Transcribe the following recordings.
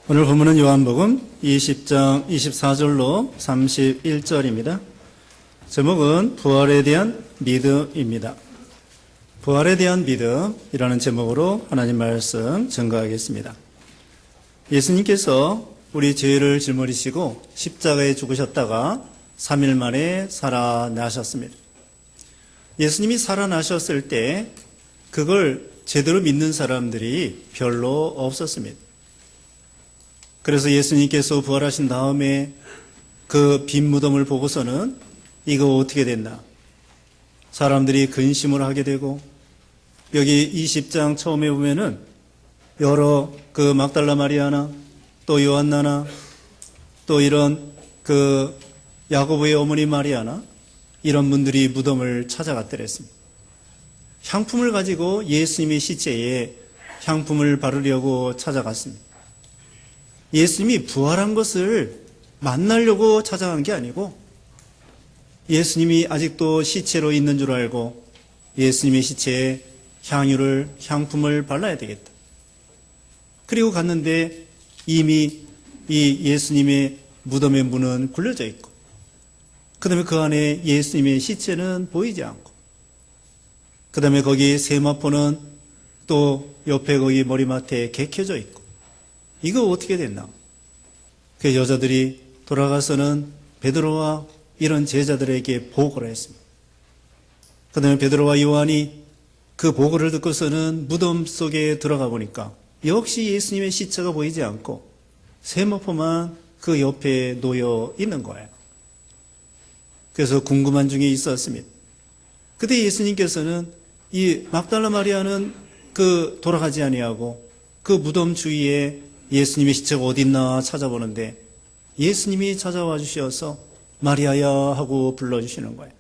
오늘 본문은 요한복음 20장 24절로 31절입니다. 제목은 부활에 대한 믿음입니다. 부활에 대한 믿음이라는 제목으로 하나님 말씀 증거하겠습니다. 예수님께서 우리 죄를 짊어지시고 십자가에 죽으셨다가 3일 만에 살아나셨습니다. 예수님이 살아나셨을 때 그걸 제대로 믿는 사람들이 별로 없었습니다. 그래서 예수님께서 부활하신 다음에 그 빈 무덤을 보고서는 이거 어떻게 됐나? 사람들이 근심을 하게 되고, 여기 20장 처음에 보면은 여러 그 막달라 마리아나 또 요한나나 또 이런 그 야고보의 어머니 마리아나 이런 분들이 무덤을 찾아갔더랬습니다. 향품을 가지고 예수님의 시체에 향품을 바르려고 찾아갔습니다. 예수님이 부활한 것을 만나려고 찾아간 게 아니고 예수님이 아직도 시체로 있는 줄 알고 예수님의 시체에 향품을 발라야 되겠다. 그리고 갔는데 이미 이 예수님의 무덤의 문은 굴려져 있고 그 다음에 그 안에 예수님의 시체는 보이지 않고 그 다음에 거기 세마포는 또 옆에 거기 머리맡에 개켜져 있고 이거 어떻게 됐나? 그 여자들이 돌아가서는 베드로와 이런 제자들에게 보고를 했습니다. 그 다음에 베드로와 요한이 그 보고를 듣고서는 무덤 속에 들어가 보니까 역시 예수님의 시체가 보이지 않고 세마포만 그 옆에 놓여 있는 거예요. 그래서 궁금한 중에 있었습니다. 그때 예수님께서는 이 막달라 마리아는 그 돌아가지 아니하고 그 무덤 주위에 예수님의 시체가 어디 있나 찾아보는데 예수님이 찾아와 주셔서 마리아야 하고 불러주시는 거예요.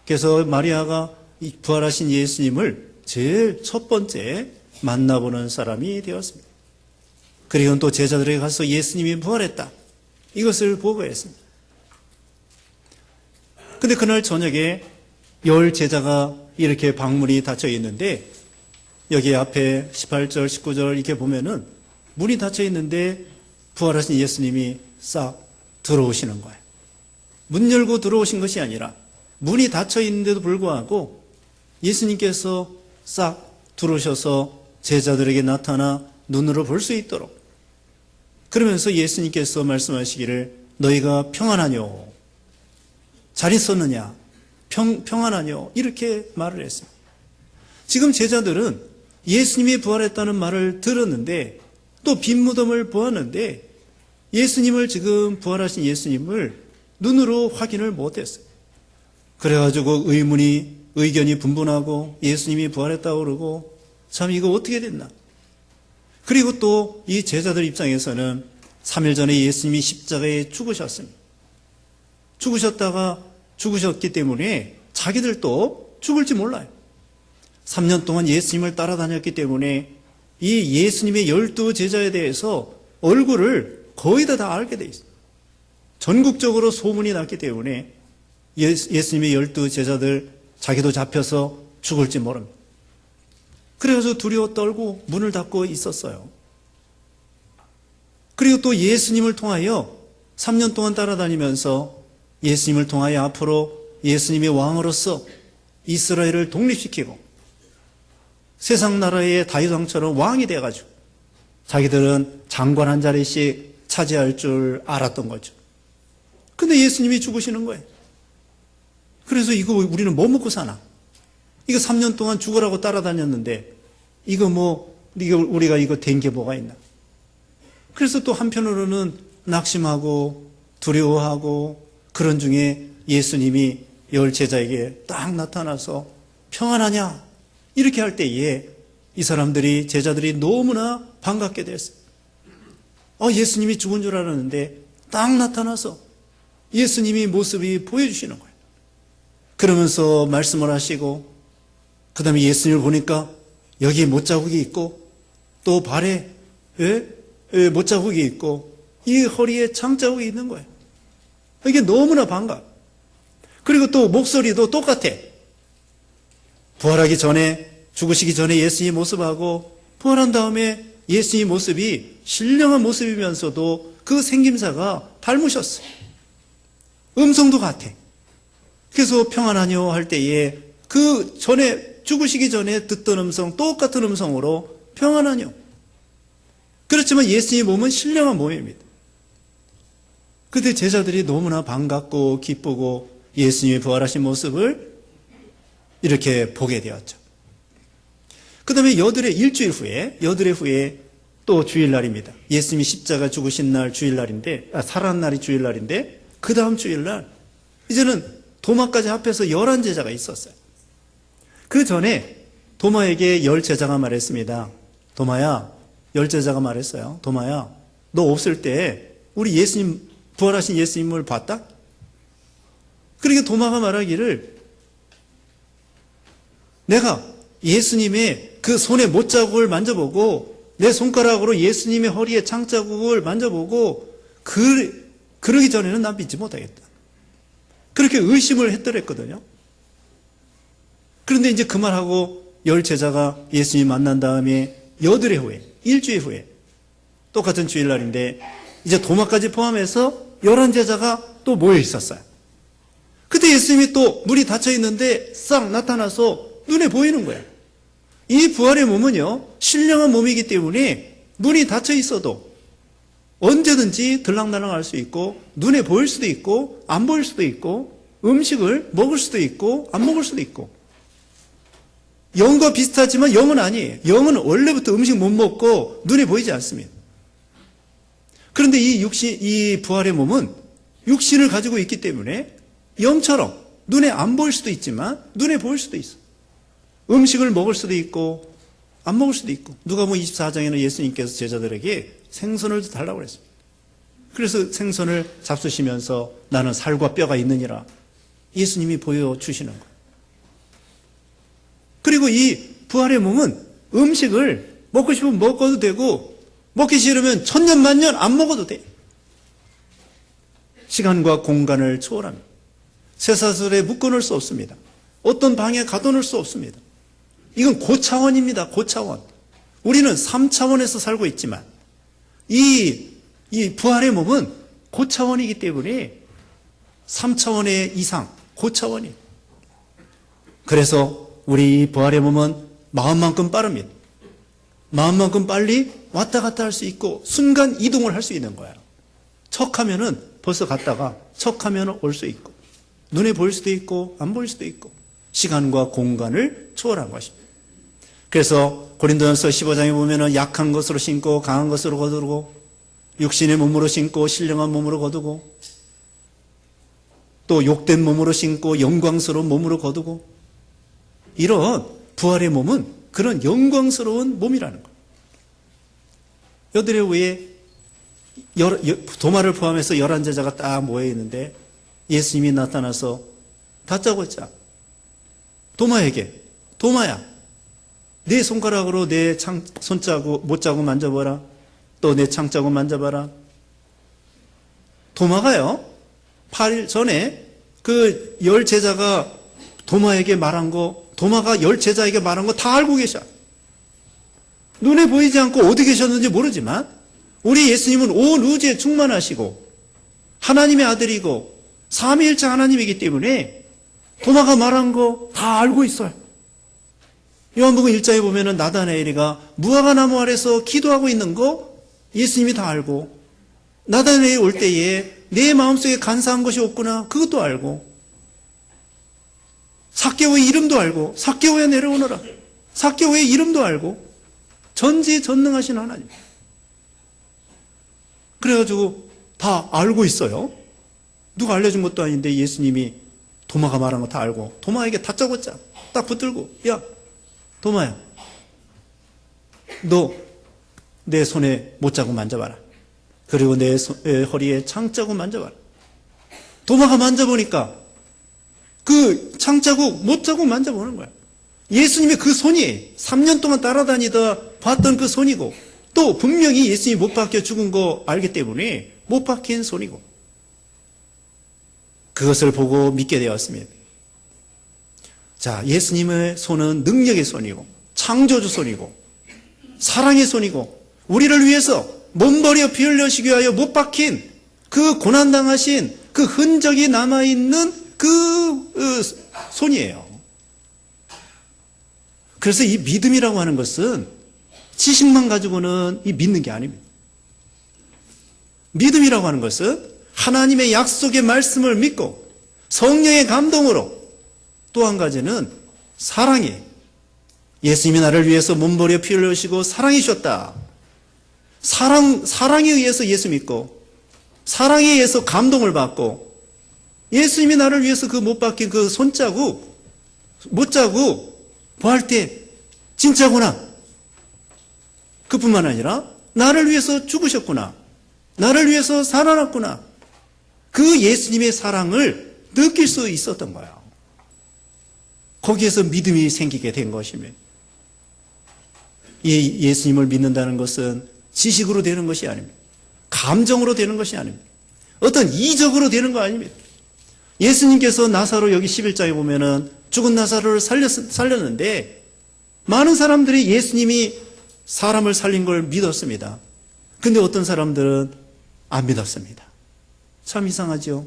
그래서 마리아가 이 부활하신 예수님을 제일 첫 번째 만나보는 사람이 되었습니다. 그리고 또 제자들에게 가서 예수님이 부활했다 이것을 보고했습니다. 근데 그날 저녁에 10 제자가 이렇게 방문이 닫혀 있는데 여기 앞에 18절 19절 이렇게 보면은 문이 닫혀 있는데 부활하신 예수님이 싹 들어오시는 거예요. 문 열고 들어오신 것이 아니라 문이 닫혀 있는데도 불구하고 예수님께서 싹 들어오셔서 제자들에게 나타나 눈으로 볼 수 있도록 그러면서 예수님께서 말씀하시기를 너희가 평안하뇨? 잘 있었느냐? 평안하뇨? 이렇게 말을 했습니다. 지금 제자들은 예수님이 부활했다는 말을 들었는데 또 빈 무덤을 보았는데 예수님을 지금 부활하신 예수님을 눈으로 확인을 못했어요. 그래가지고 의견이 분분하고 예수님이 부활했다고 그러고 참 이거 어떻게 됐나. 그리고 또 이 제자들 입장에서는 3일 전에 예수님이 십자가에 죽으셨습니다. 죽으셨기 때문에 자기들도 죽을지 몰라요. 3년 동안 예수님을 따라다녔기 때문에 이 예수님의 12 제자에 대해서 얼굴을 거의 다 알게 돼 있어요. 전국적으로 소문이 났기 때문에 예수님의 12 제자들 자기도 잡혀서 죽을지 모릅니다. 그래서 두려워 떨고 문을 닫고 있었어요. 그리고 또 예수님을 통하여 3년 동안 따라다니면서 예수님을 통하여 앞으로 예수님의 왕으로서 이스라엘을 독립시키고 세상 나라의 다윗 왕처럼 왕이 돼가지고 자기들은 장관 한 자리씩 차지할 줄 알았던 거죠. 근데 예수님이 죽으시는 거예요. 그래서 이거 우리는 뭐 먹고 사나? 이거 3년 동안 죽으라고 따라다녔는데 우리가 이거 된 게 뭐가 있나? 그래서 또 한편으로는 낙심하고 두려워하고 그런 중에 예수님이 10 제자에게 딱 나타나서 평안하냐? 이렇게 할 때에 이 사람들이 제자들이 너무나 반갑게 됐어요. 예수님이 죽은 줄 알았는데 딱 나타나서 예수님이 모습이 보여주시는 거예요. 그러면서 말씀을 하시고 그 다음에 예수님을 보니까 여기에 못자국이 있고 또 발에 못자국이 있고 이 허리에 창자국이 있는 거예요. 이게 너무나 반가워. 그리고 또 목소리도 똑같아. 부활하기 전에 죽으시기 전에 예수님 모습하고 부활한 다음에 예수님 모습이 신령한 모습이면서도 그 생김새가 닮으셨어요. 음성도 같아. 그래서 평안하뇨 할 때에 그 전에 죽으시기 전에 듣던 음성, 똑같은 음성으로 평안하뇨. 그렇지만 예수님의 몸은 신령한 몸입니다. 그때 제자들이 너무나 반갑고 기쁘고 예수님이 부활하신 모습을 이렇게 보게 되었죠. 그 다음에 일주일 후에 또 주일날입니다. 예수님이 십자가 죽으신 날 주일날인데, 살아난 날이 주일날인데, 그 다음 주일날, 이제는 도마까지 합해서 11제자가 있었어요. 그 전에 도마에게 10제자가 말했습니다. 도마야, 10제자가 말했어요. 도마야, 너 없을 때 우리 예수님, 부활하신 예수님을 봤다? 그러니까 도마가 말하기를 내가 예수님의 그 손에 못자국을 만져보고 내 손가락으로 예수님의 허리에 창자국을 만져보고 그러기 전에는 난 믿지 못하겠다. 그렇게 의심을 했더랬거든요. 그런데 이제 그 말하고 10제자가 예수님 만난 다음에 일주일 후에 똑같은 주일날인데 이제 도마까지 포함해서 11제자가 또 모여 있었어요. 그때 예수님이 또 문이 닫혀 있는데 싹 나타나서 눈에 보이는 거예요. 이 부활의 몸은요, 신령한 몸이기 때문에 문이 닫혀 있어도 언제든지 들락날락 할 수 있고 눈에 보일 수도 있고 안 보일 수도 있고 음식을 먹을 수도 있고 안 먹을 수도 있고 영과 비슷하지만 영은 아니에요. 영은 원래부터 음식 못 먹고 눈에 보이지 않습니다. 그런데 이 부활의 몸은 육신을 가지고 있기 때문에 영처럼 눈에 안 보일 수도 있지만 눈에 보일 수도 있어. 음식을 먹을 수도 있고 안 먹을 수도 있고 누가복음 24장에는 예수님께서 제자들에게 생선을 달라고 그랬습니다. 그래서 생선을 잡수시면서 나는 살과 뼈가 있느니라 예수님이 보여주시는 거예요. 그리고 이 부활의 몸은 음식을 먹고 싶으면 먹어도 되고 먹기 싫으면 천년 만년 안 먹어도 돼. 시간과 공간을 초월합니다. 쇠사슬에 묶어놓을 수 없습니다. 어떤 방에 가둬놓을 수 없습니다. 이건 고차원입니다. 고차원. 우리는 3차원에서 살고 있지만 이 부활의 몸은 고차원이기 때문에 3차원의 이상 고차원이에요. 그래서 우리 부활의 몸은 마음만큼 빠릅니다. 마음만큼 빨리 왔다 갔다 할 수 있고 순간 이동을 할 수 있는 거예요. 척하면은 벌써 갔다가 척하면 올 수 있고 눈에 보일 수도 있고 안 보일 수도 있고 시간과 공간을 초월한 것입니다. 그래서 고린도전서 15장에 보면은 약한 것으로 신고 강한 것으로 거두고 육신의 몸으로 신고 신령한 몸으로 거두고 또 욕된 몸으로 신고 영광스러운 몸으로 거두고 이런 부활의 몸은 그런 영광스러운 몸이라는 거예요. 여드레 위에 도마를 포함해서 11제자가 딱 모여있는데 예수님이 나타나서 다짜고짜 도마에게 도마야 내 손가락으로 내 못자국 만져봐라. 또 내 창자국 만져봐라. 도마가요 8일 전에 그 10제자가 도마에게 말한 거 도마가 10제자에게 말한 거 다 알고 계셔. 눈에 보이지 않고 어디 계셨는지 모르지만 우리 예수님은 온 우주에 충만하시고 하나님의 아들이고 삼위일체 하나님이기 때문에 도마가 말한 거 다 알고 있어요. 요한복음 1장에 보면은 나다나엘이가 무화과 나무 아래서 기도하고 있는 거 예수님이 다 알고 나다나엘이 올 때에 내 마음속에 간사한 것이 없구나 그것도 알고 삭개오의 이름도 알고 삭개오야 내려오너라 삭개오의 이름도 알고 전지전능하신 하나님. 그래가지고 다 알고 있어요. 누가 알려준 것도 아닌데 예수님이 도마가 말한 거 다 알고 도마에게 다짜고짜 딱 붙들고 야 도마야 너 내 손에 못자국 만져봐라. 그리고 내 허리에 창자국 만져봐라. 도마가 만져보니까 그 창자국 못자국 만져보는 거야. 예수님의 그 손이 3년 동안 따라다니다 봤던 그 손이고 또 분명히 예수님이 못 박혀 죽은 거 알기 때문에 못 박힌 손이고 그것을 보고 믿게 되었습니다. 자, 예수님의 손은 능력의 손이고 창조주 손이고 사랑의 손이고 우리를 위해서 몸버려 피 흘려시기 위하여 못 박힌 그 고난당하신 그 흔적이 남아있는 그 손이에요. 그래서 이 믿음이라고 하는 것은 지식만 가지고는 이 믿는 게 아닙니다. 믿음이라고 하는 것은 하나님의 약속의 말씀을 믿고 성령의 감동으로, 또 한 가지는 사랑이에요. 예수님이 나를 위해서 몸버려 피 흘리시고 사랑이셨다. 사랑에 의해서 예수 믿고, 사랑에 의해서 감동을 받고, 예수님이 나를 위해서 그 못 박힌 그 손자국, 못자국 보할 때 진짜구나. 그뿐만 아니라 나를 위해서 죽으셨구나. 나를 위해서 살아났구나. 그 예수님의 사랑을 느낄 수 있었던 거예요. 거기에서 믿음이 생기게 된 것이며, 예수님을 믿는다는 것은 지식으로 되는 것이 아닙니다. 감정으로 되는 것이 아닙니다. 어떤 이적으로 되는 거 아닙니다. 예수님께서 나사로 여기 11장에 보면은 죽은 나사로를 살렸는데 많은 사람들이 예수님이 사람을 살린 걸 믿었습니다. 근데 어떤 사람들은 안 믿었습니다. 참 이상하죠.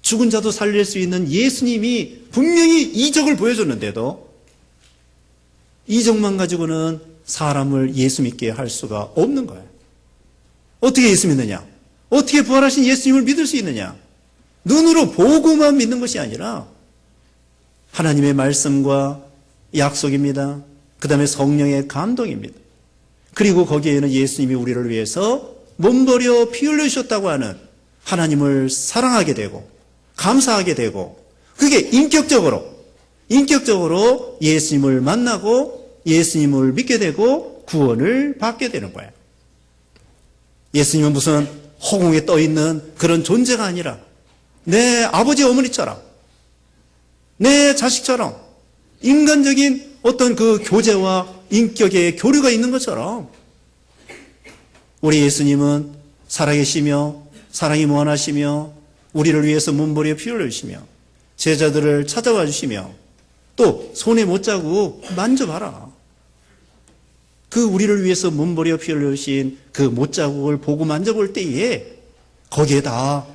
죽은 자도 살릴 수 있는 예수님이 분명히 이적을 보여줬는데도 이적만 가지고는 사람을 예수 믿게 할 수가 없는 거예요. 어떻게 예수 믿느냐? 어떻게 부활하신 예수님을 믿을 수 있느냐? 눈으로 보고만 믿는 것이 아니라 하나님의 말씀과 약속입니다. 그 다음에 성령의 감동입니다. 그리고 거기에는 예수님이 우리를 위해서 몸버려 피 흘리셨다고 하는 하나님을 사랑하게 되고 감사하게 되고, 그게 인격적으로 예수님을 만나고 예수님을 믿게 되고 구원을 받게 되는 거예요. 예수님은 무슨 허공에 떠 있는 그런 존재가 아니라 내 아버지 어머니처럼, 내 자식처럼 인간적인 어떤 그 교제와 인격의 교류가 있는 것처럼 우리 예수님은 살아계시며 사랑이 무한하시며 우리를 위해서 몸부림에 피 흘리시며 제자들을 찾아와 주시며 또 손에 못자국 만져봐라. 그 우리를 위해서 몸부림에 피 흘리신 그 못자국을 보고 만져볼 때에 거기에 다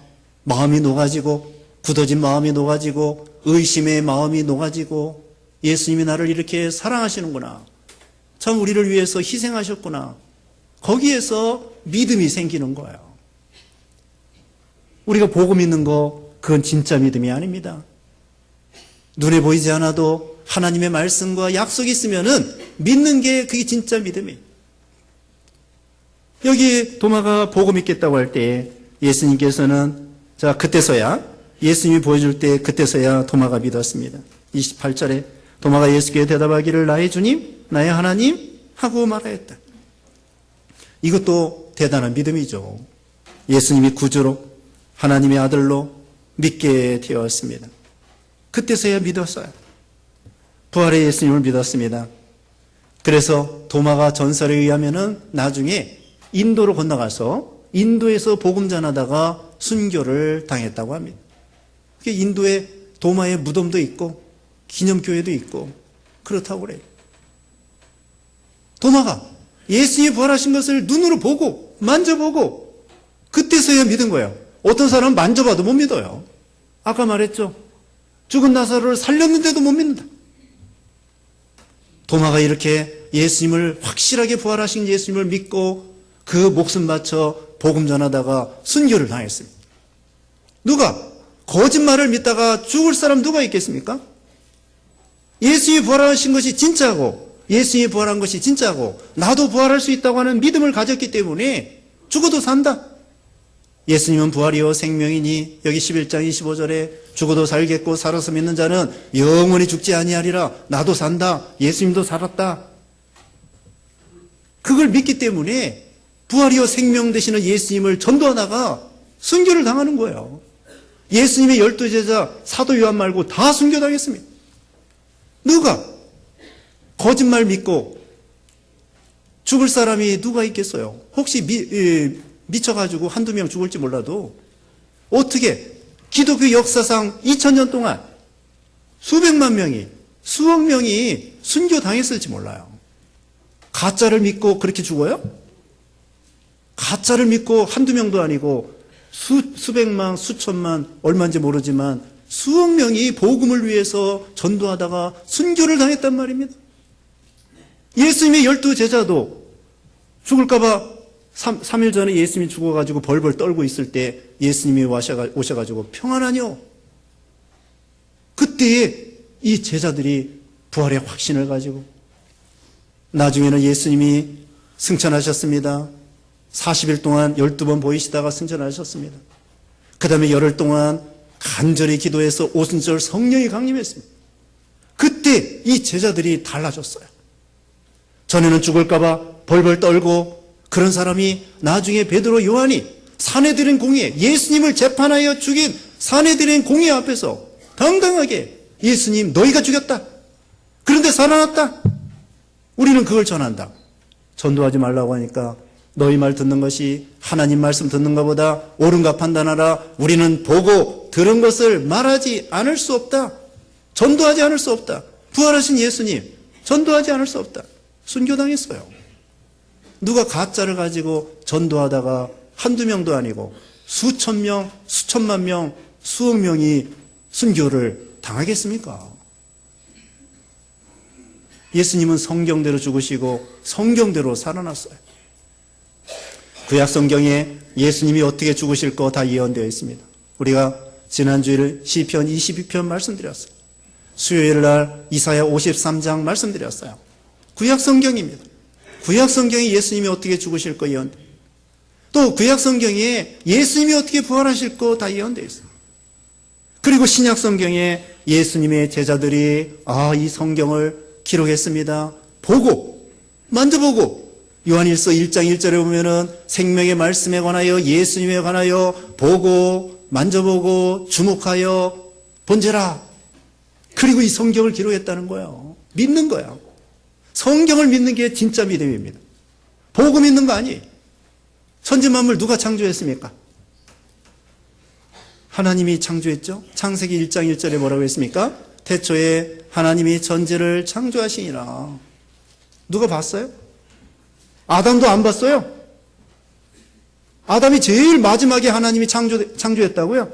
마음이 녹아지고, 굳어진 마음이 녹아지고, 의심의 마음이 녹아지고, 예수님이 나를 이렇게 사랑하시는구나, 참 우리를 위해서 희생하셨구나, 거기에서 믿음이 생기는 거예요. 우리가 보고 믿는 거, 그건 진짜 믿음이 아닙니다. 눈에 보이지 않아도 하나님의 말씀과 약속이 있으면은 믿는 게 그게 진짜 믿음이에요. 여기 도마가 보고 믿겠다고 할 때 예수님께서는 자, 그때서야, 예수님이 보여줄 때 그때서야 도마가 믿었습니다. 28절에 도마가 예수께 대답하기를 나의 주님, 나의 하나님 하고 말하였다. 이것도 대단한 믿음이죠. 예수님이 구주로 하나님의 아들로 믿게 되었습니다. 그때서야 믿었어요. 부활의 예수님을 믿었습니다. 그래서 도마가 전설에 의하면은 나중에 인도로 건너가서 인도에서 복음 전하다가 순교를 당했다고 합니다. 인도에 도마의 무덤도 있고 기념교회도 있고 그렇다고 그래요. 도마가 예수님이 부활하신 것을 눈으로 보고 만져보고 그때서야 믿은 거예요. 어떤 사람은 만져봐도 못 믿어요. 아까 말했죠. 죽은 나사로를 살렸는데도 못 믿는다. 도마가 이렇게 예수님을 확실하게 부활하신 예수님을 믿고 그 목숨 바쳐 복음 전하다가 순교를 당했습니다. 누가? 거짓말을 믿다가 죽을 사람 누가 있겠습니까? 예수님이 부활하신 것이 진짜고 예수님이 부활한 것이 진짜고 나도 부활할 수 있다고 하는 믿음을 가졌기 때문에 죽어도 산다. 예수님은 부활이요 생명이니 여기 11장 25절에 죽어도 살겠고 살아서 믿는 자는 영원히 죽지 아니하리라. 나도 산다. 예수님도 살았다. 그걸 믿기 때문에 부활이요 생명 되시는 예수님을 전도하다가 순교를 당하는 거예요. 예수님의 12제자 사도 요한 말고 다 순교당했습니다. 누가? 거짓말 믿고 죽을 사람이 누가 있겠어요? 혹시 미쳐가지고 한두 명 죽을지 몰라도 어떻게 기독교 역사상 2000년 동안 수백만 명이 수억 명이 순교당했을지 몰라요. 가짜를 믿고 그렇게 죽어요? 가짜를 믿고 한두 명도 아니고 수백만, 수천만, 얼마인지 모르지만 수억 명이 복음을 위해서 전도하다가 순교를 당했단 말입니다. 예수님의 12제자도 죽을까봐 3일 전에 예수님이 죽어가지고 벌벌 떨고 있을 때 예수님이 오셔가지고 평안하뇨? 그때 이 제자들이 부활의 확신을 가지고 나중에는 예수님이 승천하셨습니다. 40일 동안 12번 보이시다가 승천하셨습니다. 그 다음에 열흘 동안 간절히 기도해서 오순절 성령이 강림했습니다. 그때 이 제자들이 달라졌어요. 전에는 죽을까봐 벌벌 떨고 그런 사람이 나중에 베드로 요한이 사내들인 공회, 예수님을 재판하여 죽인 사내들인 공회 앞에서 당당하게 예수님 너희가 죽였다. 그런데 살아났다. 우리는 그걸 전한다. 전도하지 말라고 하니까 너희 말 듣는 것이 하나님 말씀 듣는 것보다 옳은가 판단하라. 우리는 보고 들은 것을 말하지 않을 수 없다. 전도하지 않을 수 없다. 부활하신 예수님 전도하지 않을 수 없다. 순교당했어요. 누가 가짜를 가지고 전도하다가 한두 명도 아니고 수천 명, 수천만 명, 수억 명이 순교를 당하겠습니까? 예수님은 성경대로 죽으시고 성경대로 살아났어요. 구약 성경에 예수님이 어떻게 죽으실 거 다 예언되어 있습니다. 우리가 지난주에 시편 22편 말씀드렸어요. 수요일 날 이사야 53장 말씀드렸어요. 구약 성경입니다. 구약 성경에 예수님이 어떻게 죽으실 거 예언돼. 또 구약 성경에 예수님이 어떻게 부활하실 거 다 예언되어 있어요. 그리고 신약 성경에 예수님의 제자들이 이 성경을 기록했습니다. 보고 만져보고 요한일서 1장 1절에 보면은 생명의 말씀에 관하여 예수님에 관하여 보고 만져보고 주목하여 본제라. 그리고 이 성경을 기록했다는 거예요. 믿는 거야. 성경을 믿는 게 진짜 믿음입니다. 보고 믿는 거 아니에요. 천지만물 누가 창조했습니까? 하나님이 창조했죠. 창세기 1장 1절에 뭐라고 했습니까? 태초에 하나님이 전지를 창조하시니라. 누가 봤어요? 아담도 안 봤어요. 아담이 제일 마지막에 하나님이 창조했다고요?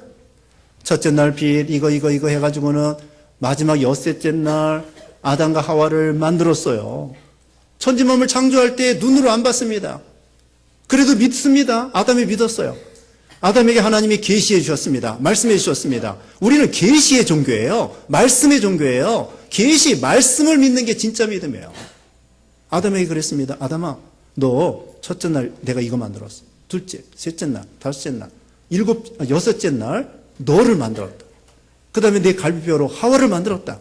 첫째 날 빛 이거 해가지고는 마지막 엿새째 날 아담과 하와를 만들었어요. 천지만물 창조할 때 눈으로 안 봤습니다. 그래도 믿습니다. 아담이 믿었어요. 아담에게 하나님이 계시해 주셨습니다. 말씀해 주셨습니다. 우리는 계시의 종교예요. 말씀의 종교예요. 계시, 말씀을 믿는 게 진짜 믿음이에요. 아담에게 그랬습니다. 아담아, 너 첫째 날 내가 이거 만들었어. 둘째, 셋째 날, 다섯째 날, 여섯째 날 너를 만들었다. 그 다음에 내 갈비뼈로 하와를 만들었다.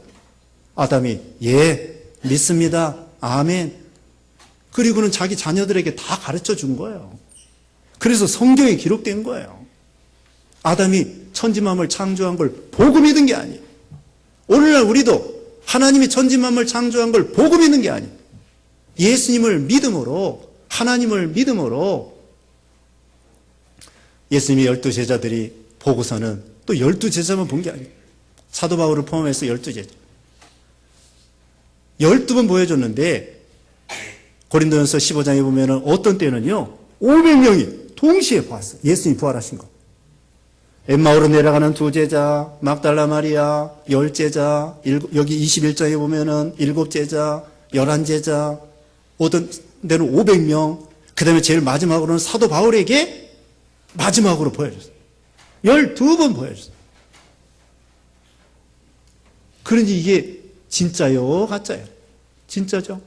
아담이 예, 믿습니다. 아멘. 그리고는 자기 자녀들에게 다 가르쳐 준 거예요. 그래서 성경에 기록된 거예요. 아담이 천지만물 창조한 걸 보고 믿은 게 아니에요. 오늘날 우리도 하나님이 천지만물 창조한 걸 보고 믿는 게 아니에요. 예수님을 믿음으로, 하나님을 믿음으로 예수님이 12제자들이 보고서는 또 12제자만 본 게 아니에요. 사도 바울을 포함해서 12제자. 12번 보여줬는데 고린도전서 15장에 보면 어떤 때는요 500명이 동시에 봤어요. 예수님이 부활하신 거. 엠마오로 내려가는 2제자, 막달라 마리아 10제자, 여기 21장에 보면은 7제자, 11제자, 어떤 데는 500명, 그 다음에 제일 마지막으로는 사도 바울에게 마지막으로 보여줬어요. 12번 보여줬어요. 그런지 이게 진짜요, 가짜요? 진짜죠?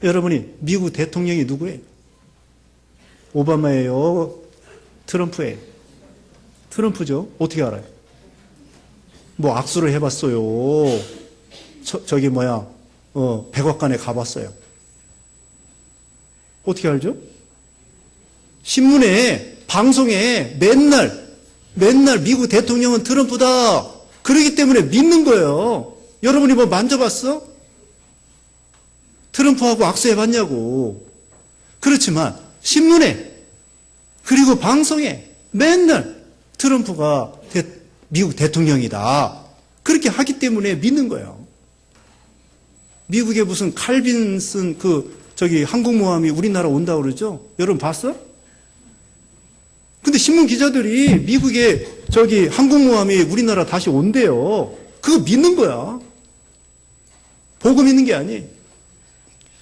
여러분이 미국 대통령이 누구예요? 오바마예요? 트럼프예요? 트럼프죠? 어떻게 알아요? 뭐 악수를 해봤어요. 백악관에 가봤어요. 어떻게 알죠? 신문에, 방송에 맨날 미국 대통령은 트럼프다. 그러기 때문에 믿는 거예요. 여러분이 뭐 만져봤어? 트럼프하고 악수해봤냐고. 그렇지만 신문에 그리고 방송에 맨날 트럼프가 미국 대통령이다. 그렇게 하기 때문에 믿는 거예요. 미국에 무슨 칼빈 쓴 그 저기 항공모함이 우리나라 온다고 그러죠? 여러분 봤어? 근데 신문 기자들이 미국에 저기 항공모함이 우리나라 다시 온대요. 그거 믿는 거야. 보고 믿는 게 아니에요.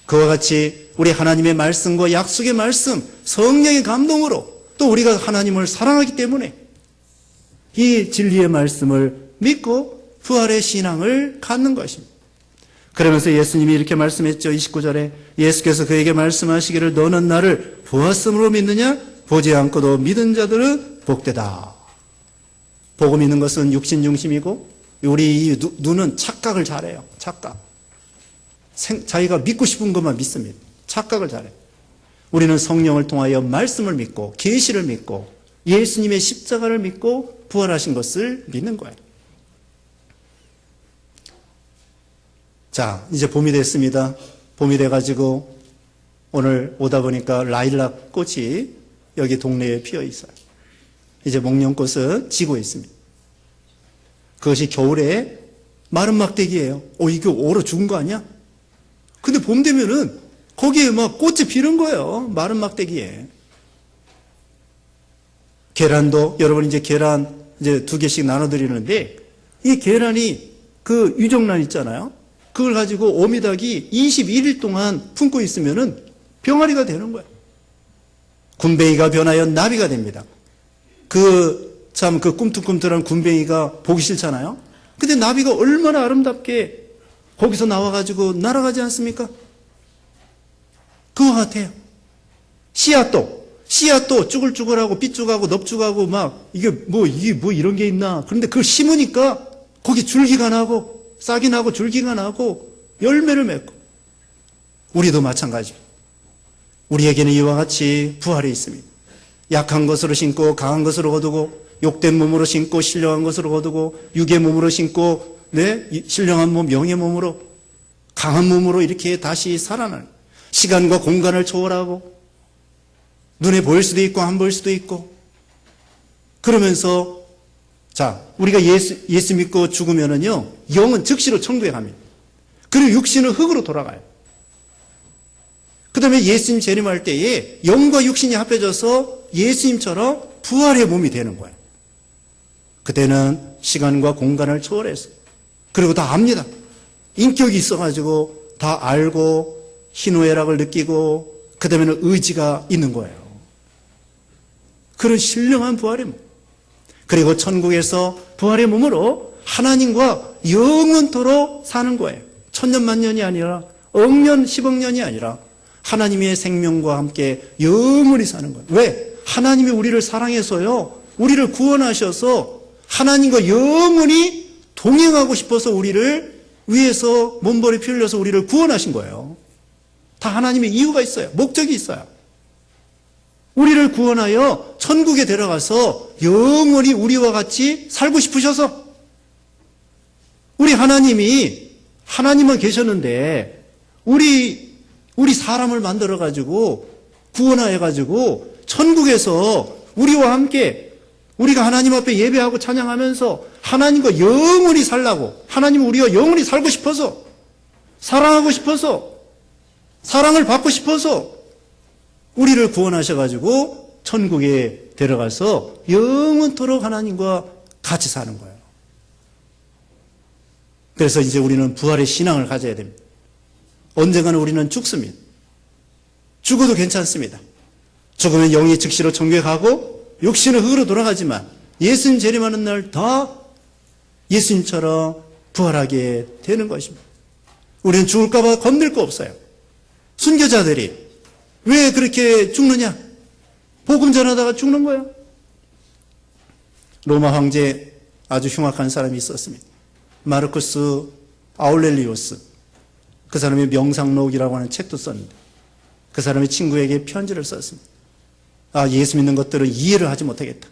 그와 같이 우리 하나님의 말씀과 약속의 말씀, 성령의 감동으로 또 우리가 하나님을 사랑하기 때문에 이 진리의 말씀을 믿고 부활의 신앙을 갖는 것입니다. 그러면서 예수님이 이렇게 말씀했죠. 29절에 예수께서 그에게 말씀하시기를 너는 나를 보았음으로 믿느냐? 보지 않고도 믿은 자들은 복되다. 보고 믿는 것은 육신 중심이고 우리 눈은 착각을 잘해요. 착각. 자기가 믿고 싶은 것만 믿습니다. 착각을 잘해요. 우리는 성령을 통하여 말씀을 믿고 계시를 믿고 예수님의 십자가를 믿고 부활하신 것을 믿는 거예요. 자, 이제 봄이 됐습니다. 봄이 돼가지고 오늘 오다 보니까 라일락 꽃이 여기 동네에 피어 있어요. 이제 목련꽃은 지고 있습니다. 그것이 겨울에 마른 막대기예요. 이거 얼어 죽은 거 아니야? 근데 봄 되면은 거기에 막 꽃이 피는 거예요. 마른 막대기에. 계란도 여러분 이제 계란 이제 2개씩 나눠드리는데 이 계란이 그 유정란 있잖아요. 그걸 가지고 오미닭이 21일 동안 품고 있으면은 병아리가 되는 거예요. 군뱅이가 변하여 나비가 됩니다. 그 꿈틀꿈틀한 군뱅이가 보기 싫잖아요. 근데 나비가 얼마나 아름답게 거기서 나와가지고 날아가지 않습니까? 그와 같아요. 씨앗도 쭈글쭈글하고 삐죽하고 넙죽하고 막 이게 뭐 이런 게 있나. 그런데 그걸 심으니까 거기 줄기가 나고 싹이 나고 줄기가 나고 열매를 맺고 우리도 마찬가지입니다. 우리에게는 이와 같이 부활이 있습니다. 약한 것으로 신고 강한 것으로 거두고 욕된 몸으로 신고 신령한 것으로 거두고 육의 몸으로 신고 신령한 몸 영의 몸으로 강한 몸으로 이렇게 다시 살아나는 시간과 공간을 초월하고 눈에 보일 수도 있고 안 보일 수도 있고 그러면서 자, 우리가 예수 믿고 죽으면은요, 영은 즉시로 천국에 갑니다. 그리고 육신은 흙으로 돌아가요. 그 다음에 예수님 재림할 때에 영과 육신이 합해져서 예수님처럼 부활의 몸이 되는 거예요. 그때는 시간과 공간을 초월해서. 그리고 다 압니다. 인격이 있어가지고 다 알고 희노애락을 느끼고 그 다음에는 의지가 있는 거예요. 그런 신령한 부활의 몸. 그리고 천국에서 부활의 몸으로 하나님과 영원토록 사는 거예요. 천년만년이 아니라 억년, 10억 년이 아니라 하나님의 생명과 함께 영원히 사는 거예요. 왜? 하나님이 우리를 사랑해서요. 우리를 구원하셔서 하나님과 영원히 동행하고 싶어서 우리를 위해서 몸버리 피 흘려서 우리를 구원하신 거예요. 다 하나님의 이유가 있어요. 목적이 있어요. 우리를 구원하여 천국에 데려가서 영원히 우리와 같이 살고 싶으셔서 우리 하나님은 계셨는데 우리 사람을 만들어가지고 구원하여가지고 천국에서 우리와 함께 우리가 하나님 앞에 예배하고 찬양하면서 하나님과 영원히 살라고 하나님은 우리가 영원히 살고 싶어서 사랑하고 싶어서 사랑을 받고 싶어서 우리를 구원하셔가지고 천국에 데려가서 영원토록 하나님과 같이 사는 거예요. 그래서 이제 우리는 부활의 신앙을 가져야 됩니다. 언젠가는 우리는 죽습니다. 죽어도 괜찮습니다. 죽으면 영이 즉시로 천국에 가고 육신은 흙으로 돌아가지만 예수님 재림하는 날 다 예수님처럼 부활하게 되는 것입니다. 우리는 죽을까 봐 겁낼 거 없어요. 순교자들이 왜 그렇게 죽느냐? 복음 전하다가 죽는 거야. 로마 황제 아주 흉악한 사람이 있었습니다. 마르쿠스 아울렐리우스. 그 사람이 명상록이라고 하는 책도 썼는데 그 사람이 친구에게 편지를 썼습니다. 예수 믿는 것들을 이해를 하지 못하겠다.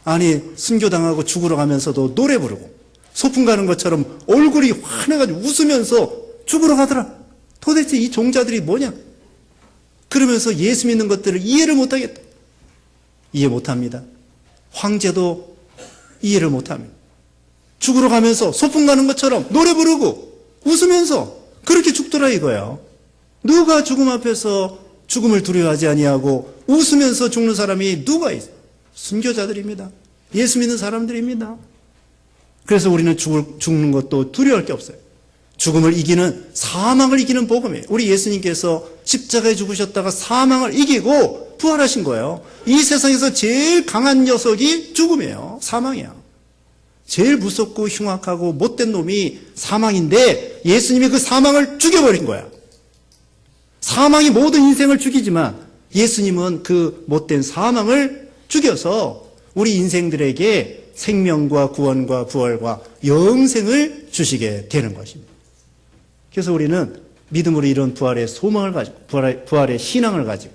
아니 순교당하고 죽으러 가면서도 노래 부르고 소풍 가는 것처럼 얼굴이 환해가지고 웃으면서 죽으러 가더라. 도대체 이 종자들이 뭐냐? 그러면서 예수 믿는 것들을 이해를 못하겠다. 이해 못합니다. 황제도 이해를 못합니다. 죽으러 가면서 소풍 가는 것처럼 노래 부르고 웃으면서 그렇게 죽더라 이거예요. 누가 죽음 앞에서 죽음을 두려워하지 아니하고 웃으면서 죽는 사람이 누가 있어요? 순교자들입니다. 예수 믿는 사람들입니다. 그래서 우리는 죽는 것도 두려워할 게 없어요. 죽음을 이기는, 사망을 이기는 복음이에요. 우리 예수님께서 십자가에 죽으셨다가 사망을 이기고 부활하신 거예요. 이 세상에서 제일 강한 녀석이 죽음이에요. 사망이야. 제일 무섭고 흉악하고 못된 놈이 사망인데 예수님이 그 사망을 죽여버린 거야. 사망이 모든 인생을 죽이지만 예수님은 그 못된 사망을 죽여서 우리 인생들에게 생명과 구원과 부활과 영생을 주시게 되는 것입니다. 그래서 우리는 믿음으로 이런 부활의 소망을 가지고 부활의 신앙을 가지고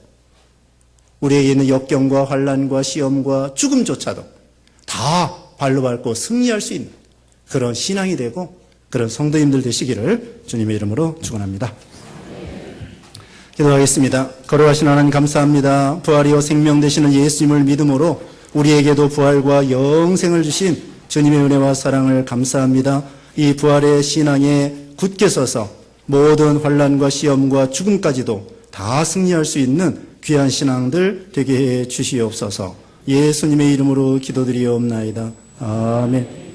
우리에게 있는 역경과 환난과 시험과 죽음조차도 다 발로 밟고 승리할 수 있는 그런 신앙이 되고 그런 성도님들 되시기를 주님의 이름으로 축원합니다. 기도하겠습니다. 거룩하신 하나님 감사합니다. 부활이요 생명 되시는 예수님을 믿음으로 우리에게도 부활과 영생을 주신 주님의 은혜와 사랑을 감사합니다. 이 부활의 신앙에 굳게 서서 모든 환난과 시험과 죽음까지도 다 승리할 수 있는 귀한 신앙들 되게 해 주시옵소서. 예수님의 이름으로 기도드리옵나이다. 아멘.